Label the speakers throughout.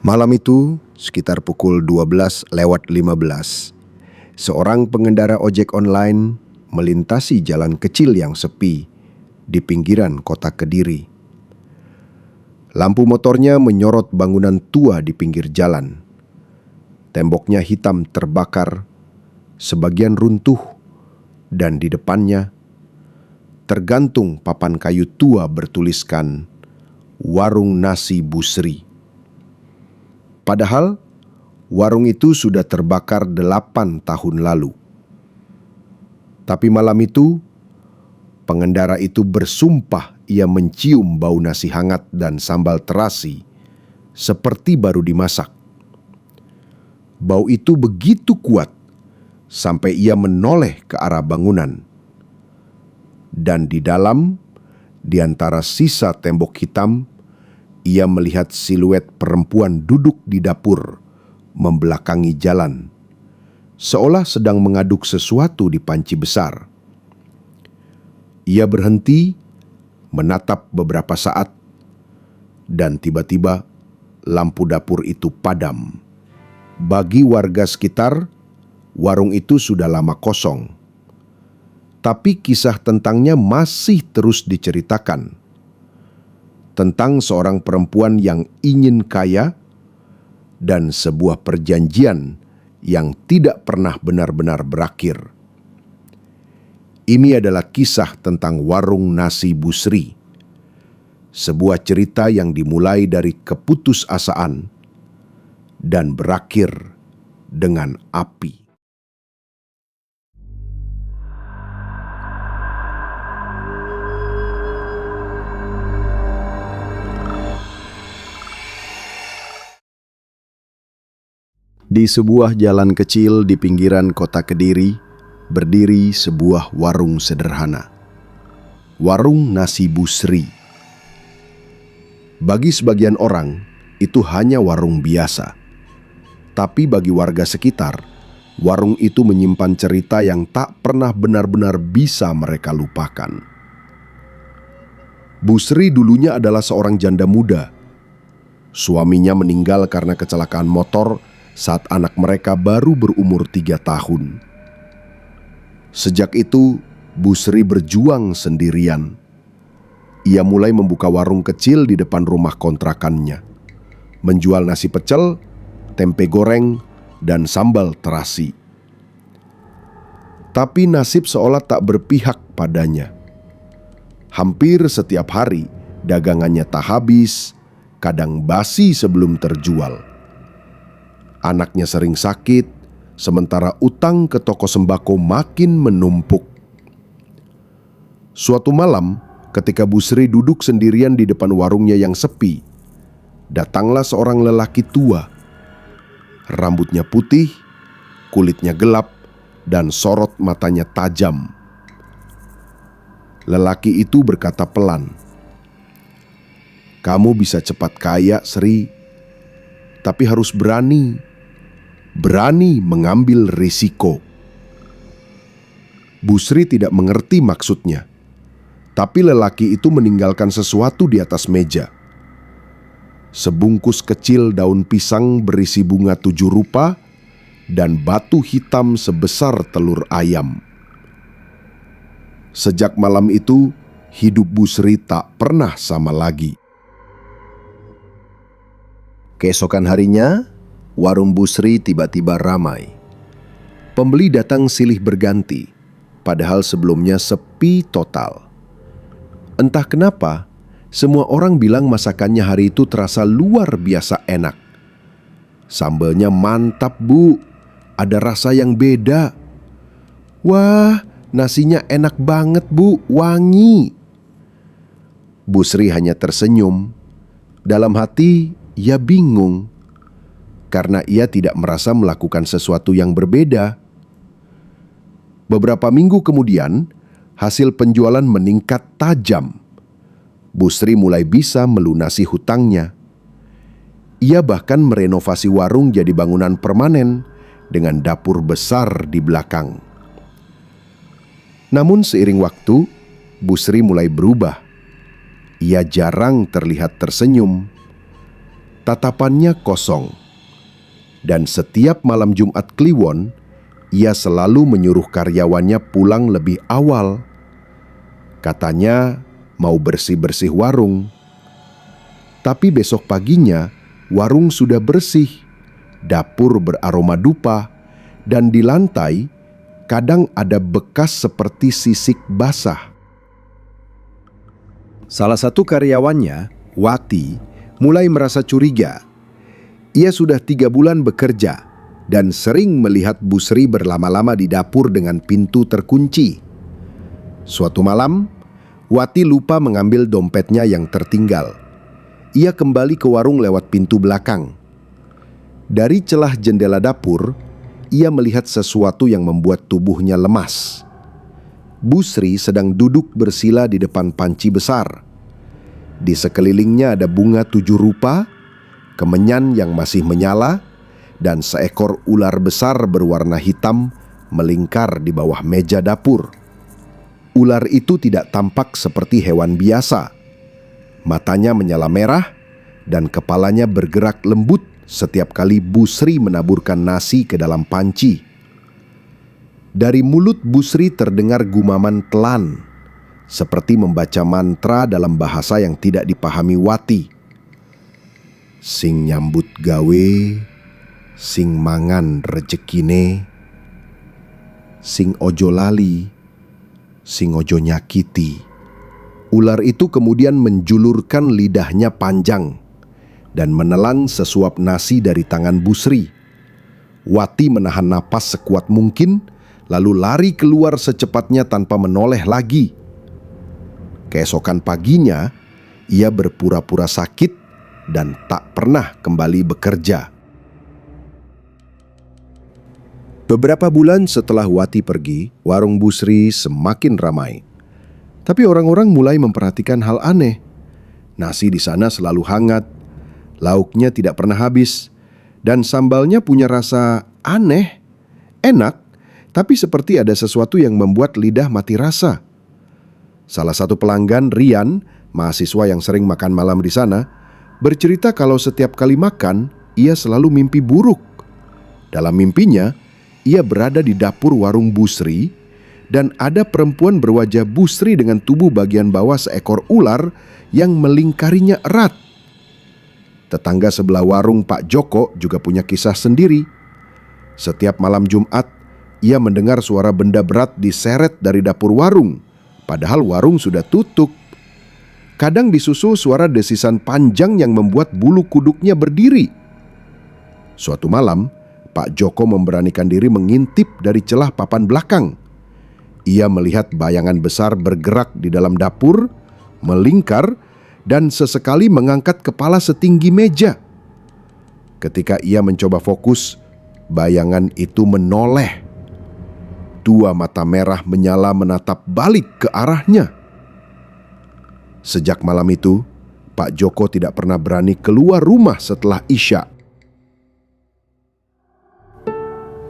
Speaker 1: Malam itu, sekitar pukul 12:15, seorang pengendara ojek online melintasi jalan kecil yang sepi di pinggiran kota Kediri. Lampu motornya menyorot bangunan tua di pinggir jalan. Temboknya hitam terbakar, sebagian runtuh, dan di depannya tergantung papan kayu tua bertuliskan "Warung Nasi Busri". Padahal warung itu sudah terbakar 8 tahun lalu. Tapi malam itu, pengendara itu bersumpah ia mencium bau nasi hangat dan sambal terasi seperti baru dimasak. Bau itu begitu kuat sampai ia menoleh ke arah bangunan. Dan di dalam, di antara sisa tembok hitam, ia melihat siluet perempuan duduk di dapur, membelakangi jalan, seolah sedang mengaduk sesuatu di panci besar. Ia berhenti, menatap beberapa saat, dan tiba-tiba lampu dapur itu padam. Bagi warga sekitar, warung itu sudah lama kosong. Tapi kisah tentangnya masih terus diceritakan. Tentang seorang perempuan yang ingin kaya dan sebuah perjanjian yang tidak pernah benar-benar berakhir. Ini adalah kisah tentang warung nasi Busri. Sebuah cerita yang dimulai dari keputusasaan dan berakhir dengan api. Di sebuah jalan kecil di pinggiran kota Kediri, berdiri sebuah warung sederhana. Warung Nasi Busri. Bagi sebagian orang, itu hanya warung biasa. Tapi bagi warga sekitar, warung itu menyimpan cerita yang tak pernah benar-benar bisa mereka lupakan. Busri dulunya adalah seorang janda muda. Suaminya meninggal karena kecelakaan motor saat anak mereka baru berumur 3 tahun. Sejak itu, Busri berjuang sendirian. Ia mulai membuka warung kecil di depan rumah kontrakannya, menjual nasi pecel, tempe goreng, dan sambal terasi. Tapi nasib seolah tak berpihak padanya. Hampir setiap hari, dagangannya tak habis, kadang basi sebelum terjual. Anaknya sering sakit, sementara utang ke toko sembako makin menumpuk. Suatu malam, ketika Busri duduk sendirian di depan warungnya yang sepi, datanglah seorang lelaki tua. Rambutnya putih, kulitnya gelap, dan sorot matanya tajam. Lelaki itu berkata pelan, "Kamu bisa cepat kaya, Sri, tapi harus berani mengambil risiko." Busri tidak mengerti maksudnya, tapi lelaki itu meninggalkan sesuatu di atas meja. Sebungkus kecil daun pisang berisi bunga 7 rupa dan batu hitam sebesar telur ayam. Sejak malam itu, hidup Busri tak pernah sama lagi. Keesokan harinya, warung Busri tiba-tiba ramai. Pembeli datang silih berganti, padahal sebelumnya sepi total. Entah kenapa, semua orang bilang masakannya hari itu terasa luar biasa enak. Sambalnya mantap, Bu. Ada rasa yang beda. Wah, nasinya enak banget, Bu. Wangi. Busri hanya tersenyum. Dalam hati, ia bingung karena ia tidak merasa melakukan sesuatu yang berbeda. Beberapa minggu kemudian, hasil penjualan meningkat tajam. Busri mulai bisa melunasi hutangnya. Ia bahkan merenovasi warung jadi bangunan permanen dengan dapur besar di belakang. Namun seiring waktu, Busri mulai berubah. Ia jarang terlihat tersenyum. tatapannya kosong. Dan setiap malam Jumat Kliwon, ia selalu menyuruh karyawannya pulang lebih awal. Katanya mau bersih-bersih warung. Tapi besok paginya, warung sudah bersih, dapur beraroma dupa, dan di lantai kadang ada bekas seperti sisik basah. Salah satu karyawannya, Wati, mulai merasa curiga. Ia sudah 3 bulan bekerja dan sering melihat Bu Sri berlama-lama di dapur dengan pintu terkunci. Suatu malam, Wati lupa mengambil dompetnya yang tertinggal. Ia kembali ke warung lewat pintu belakang. Dari celah jendela dapur, ia melihat sesuatu yang membuat tubuhnya lemas. Bu Sri sedang duduk bersila di depan panci besar. Di sekelilingnya ada bunga 7 rupa, kemenyan yang masih menyala, dan seekor ular besar berwarna hitam melingkar di bawah meja dapur. Ular itu tidak tampak seperti hewan biasa. Matanya menyala merah dan kepalanya bergerak lembut setiap kali Bu Sri menaburkan nasi ke dalam panci. Dari mulut Bu Sri terdengar gumaman telan, seperti membaca mantra dalam bahasa yang tidak dipahami Wati. Sing nyambut gawe, sing mangan rejekine, sing ojo lali, sing ojo nyakiti. Ular itu kemudian menjulurkan lidahnya panjang dan menelan sesuap nasi dari tangan Bu Sri. Wati menahan napas sekuat mungkin, lalu lari keluar secepatnya tanpa menoleh lagi. Keesokan paginya, ia berpura-pura sakit dan tak pernah kembali bekerja. Beberapa bulan setelah Wati pergi, warung Bu Sri semakin ramai. Tapi orang-orang mulai memperhatikan hal aneh. Nasi di sana selalu hangat, lauknya tidak pernah habis, dan sambalnya punya rasa aneh, enak, tapi seperti ada sesuatu yang membuat lidah mati rasa. Salah satu pelanggan, Rian, mahasiswa yang sering makan malam di sana, bercerita kalau setiap kali makan, ia selalu mimpi buruk. Dalam mimpinya, ia berada di dapur warung Bu Sri, dan ada perempuan berwajah Bu Sri dengan tubuh bagian bawah seekor ular yang melingkarinya erat. Tetangga sebelah warung Pak Joko juga punya kisah sendiri. Setiap malam Jumat, ia mendengar suara benda berat diseret dari dapur warung, padahal warung sudah tutup. Kadang disusul suara desisan panjang yang membuat bulu kuduknya berdiri. Suatu malam, Pak Joko memberanikan diri mengintip dari celah papan belakang. Ia melihat bayangan besar bergerak di dalam dapur, melingkar, dan sesekali mengangkat kepala setinggi meja. Ketika ia mencoba fokus, bayangan itu menoleh. 2 mata merah menyala menatap balik ke arahnya. Sejak malam itu, Pak Joko tidak pernah berani keluar rumah setelah Isya.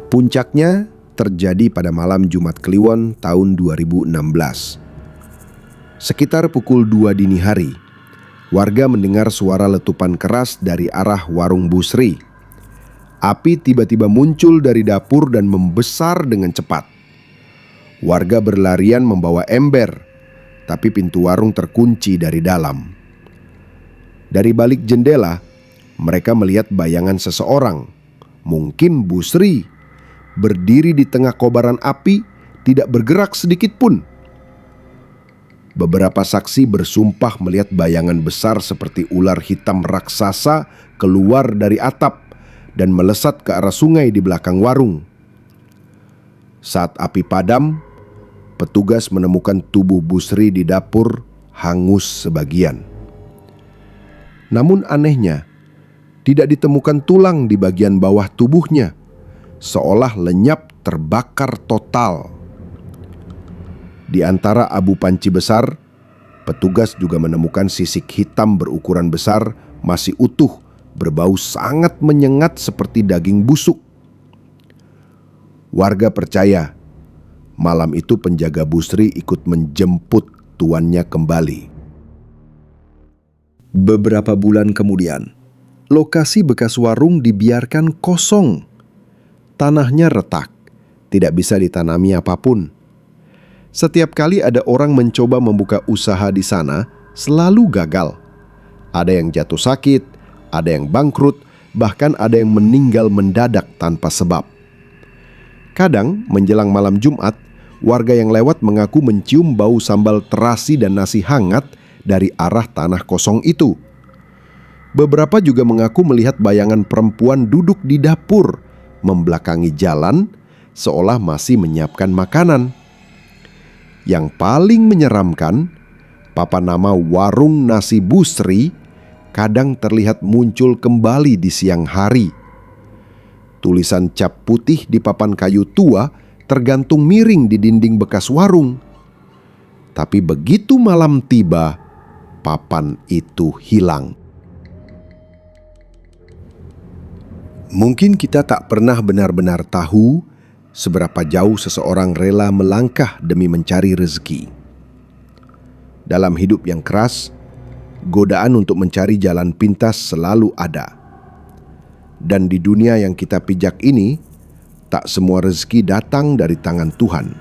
Speaker 1: Puncaknya terjadi pada malam Jumat Kliwon tahun 2016. Sekitar pukul 2 dini hari, warga mendengar suara letupan keras dari arah warung Bu Sri. Api tiba-tiba muncul dari dapur dan membesar dengan cepat. Warga berlarian membawa ember, tapi pintu warung terkunci dari dalam. Dari balik jendela, mereka melihat bayangan seseorang, mungkin Bu Sri, berdiri di tengah kobaran api, tidak bergerak sedikit pun. Beberapa saksi bersumpah melihat bayangan besar seperti ular hitam raksasa keluar dari atap dan melesat ke arah sungai di belakang warung. Saat api padam, petugas menemukan tubuh Bu Sri di dapur hangus sebagian. Namun anehnya, tidak ditemukan tulang di bagian bawah tubuhnya, seolah lenyap terbakar total. Di antara abu panci besar, petugas juga menemukan sisik hitam berukuran besar masih utuh, berbau sangat menyengat seperti daging busuk. Warga percaya malam itu penjaga Bu Sri ikut menjemput tuannya kembali. Beberapa bulan kemudian, lokasi bekas warung dibiarkan kosong. Tanahnya retak, tidak bisa ditanami apapun. Setiap kali ada orang mencoba membuka usaha di sana, selalu gagal. Ada yang jatuh sakit, ada yang bangkrut, bahkan ada yang meninggal mendadak tanpa sebab. Kadang menjelang malam Jumat, warga yang lewat mengaku mencium bau sambal terasi dan nasi hangat dari arah tanah kosong itu. Beberapa juga mengaku melihat bayangan perempuan duduk di dapur, membelakangi jalan, seolah masih menyiapkan makanan. Yang paling menyeramkan, papan nama warung nasi Busri kadang terlihat muncul kembali di siang hari. Tulisan cap putih di papan kayu tua tergantung miring di dinding bekas warung. Tapi begitu malam tiba, papan itu hilang. Mungkin kita tak pernah benar-benar tahu seberapa jauh seseorang rela melangkah demi mencari rezeki. Dalam hidup yang keras, godaan untuk mencari jalan pintas selalu ada. Dan di dunia yang kita pijak ini, tak semua rezeki datang dari tangan Tuhan.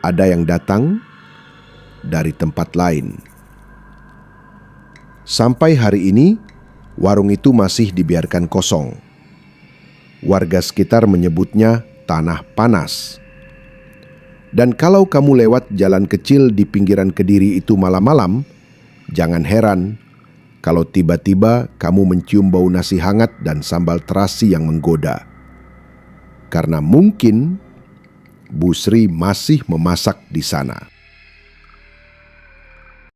Speaker 1: Ada yang datang dari tempat lain. Sampai hari ini, warung itu masih dibiarkan kosong. Warga sekitar menyebutnya tanah panas. Dan kalau kamu lewat jalan kecil di pinggiran Kediri itu malam-malam, jangan heran kalau tiba-tiba kamu mencium bau nasi hangat dan sambal terasi yang menggoda. Karena mungkin Busri masih memasak di sana.